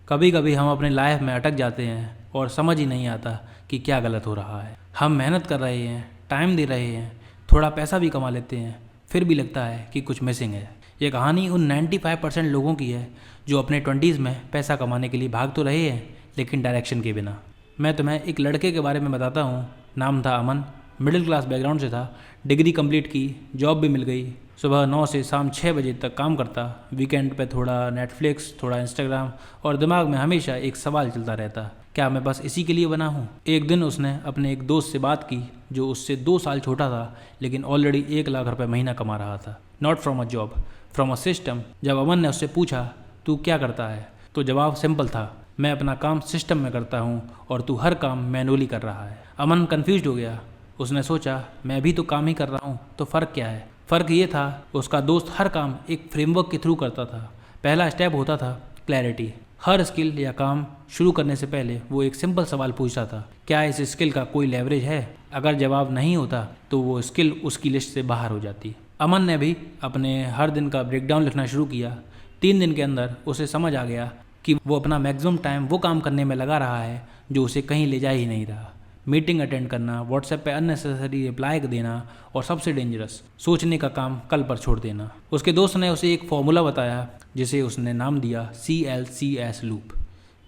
कभी कभी हम अपने लाइफ में अटक जाते हैं और समझ ही नहीं आता कि क्या गलत हो रहा है। हम मेहनत कर रहे हैं, टाइम दे रहे हैं, थोड़ा पैसा भी कमा लेते हैं, फिर भी लगता है कि कुछ मिसिंग है। ये कहानी उन 95% लोगों की है जो अपने 20s में पैसा कमाने के लिए भाग तो रहे हैं, लेकिन डायरेक्शन के बिना। मैं तुम्हें एक लड़के के बारे में बताता हूँ। नाम था अमन। मिडिल क्लास बैकग्राउंड से था। डिग्री कंप्लीट की, जॉब भी मिल गई। सुबह 9 से शाम 6 बजे तक काम करता। वीकेंड पे थोड़ा नेटफ्लिक्स, थोड़ा इंस्टाग्राम, और दिमाग में हमेशा एक सवाल चलता रहता, क्या मैं बस इसी के लिए बना हूँ। एक दिन उसने अपने एक दोस्त से बात की जो उससे 2 साल छोटा था, लेकिन ऑलरेडी 1 लाख रुपए महीना कमा रहा था। Not from a job, from a system. जब अमन ने उससे पूछा तू क्या करता है, तो जवाब सिंपल था, मैं अपना काम सिस्टम में करता हूँ और तू हर काम मैनुअली कर रहा है। अमन कंफ्यूज हो गया। उसने सोचा मैं भी तो काम ही कर रहा हूँ, तो फ़र्क क्या है। फ़र्क ये था उसका दोस्त हर काम एक फ्रेमवर्क के थ्रू करता था। पहला स्टेप होता था क्लैरिटी। हर स्किल या काम शुरू करने से पहले वो एक सिंपल सवाल पूछता था, क्या इस स्किल का कोई लेवरेज है। अगर जवाब नहीं होता तो वो स्किल उसकी लिस्ट से बाहर हो जाती। अमन ने भी अपने हर दिन का ब्रेकडाउन लिखना शुरू किया। 3 दिन के अंदर उसे समझ आ गया कि वो अपना मैक्सिमम टाइम वो काम करने में लगा रहा है जो उसे कहीं ले जा ही नहीं रहा। मीटिंग अटेंड करना, व्हाट्सएप पे अननेसेसरी रिप्लाई देना, और सबसे डेंजरस, सोचने का काम कल पर छोड़ देना। उसके दोस्त ने उसे एक फॉर्मूला बताया जिसे उसने नाम दिया CLCS loop.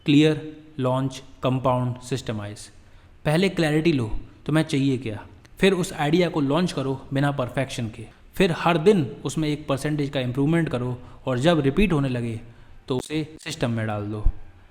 Clear, launch, compound, systemise. पहले क्लैरिटी लो, तुम्हें चाहिए क्या। फिर उस आइडिया को लॉन्च करो बिना परफेक्शन के। फिर हर दिन उसमें 1% का इम्प्रूवमेंट करो, और जब रिपीट होने लगे तो उसे सिस्टम में डाल दो।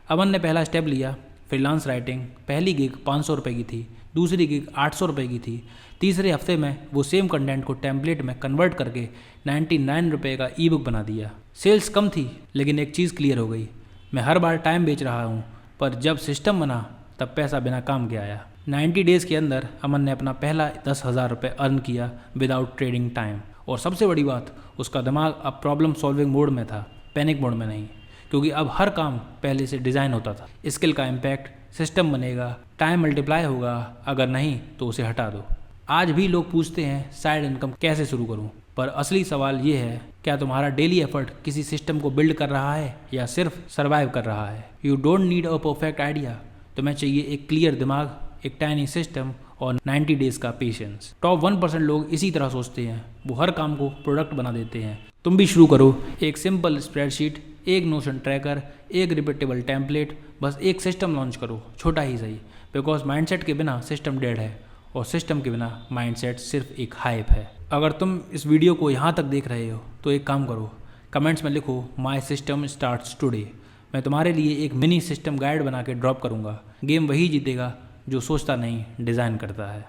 अमन ने पहला स्टेप लिया, फ्रीलांस राइटिंग। पहली गिग 500 रुपये की थी, दूसरी गिग 800 रुपये की थी। तीसरे हफ्ते में वो सेम कंटेंट को टेम्पलेट में कन्वर्ट करके 99 रुपये का ई बुक बना दिया। सेल्स कम थी, लेकिन एक चीज़ क्लियर हो गई, मैं हर बार टाइम बेच रहा हूँ, पर जब सिस्टम बना तब पैसा बिना काम के आया। 90 डेज़ के अंदर अमन ने अपना पहला 10,000 रुपये अर्न किया विदाउट ट्रेडिंग टाइम। और सबसे बड़ी बात, उसका दिमाग अब प्रॉब्लम सॉल्विंग मोड में था, पैनिक मोड में नहीं, क्योंकि अब हर काम पहले से डिज़ाइन होता था। स्किल का इम्पैक्ट, सिस्टम बनेगा, टाइम मल्टीप्लाई होगा, अगर नहीं तो उसे हटा दो। आज भी लोग पूछते हैं साइड इनकम कैसे शुरू करूं, पर असली सवाल ये है, क्या तुम्हारा डेली एफर्ट किसी सिस्टम को बिल्ड कर रहा है या सिर्फ सर्वाइव कर रहा है। You don't need a perfect idea, तुम्हें चाहिए एक क्लियर दिमाग, एक टाइनी सिस्टम और 90 डेज़ का पेशेंस। टॉप 1% लोग इसी तरह सोचते हैं, वो हर काम को प्रोडक्ट बना देते हैं। तुम भी शुरू करो, एक सिंपल स्प्रेडशीट, एक नोशन ट्रैकर, एक रिपीटेबल टेम्पलेट, बस एक सिस्टम लॉन्च करो, छोटा ही सही। बिकॉज माइंडसेट के बिना सिस्टम डेड है, और सिस्टम के बिना माइंडसेट सिर्फ एक हाइप है। अगर तुम इस वीडियो को यहाँ तक देख रहे हो तो एक काम करो, कमेंट्स में लिखो माई सिस्टम स्टार्ट्स टुडे। मैं तुम्हारे लिए एक मिनी सिस्टम गाइड बना के ड्रॉप करूँगा। गेम वही जीतेगा जो सोचता नहीं, डिज़ाइन करता है।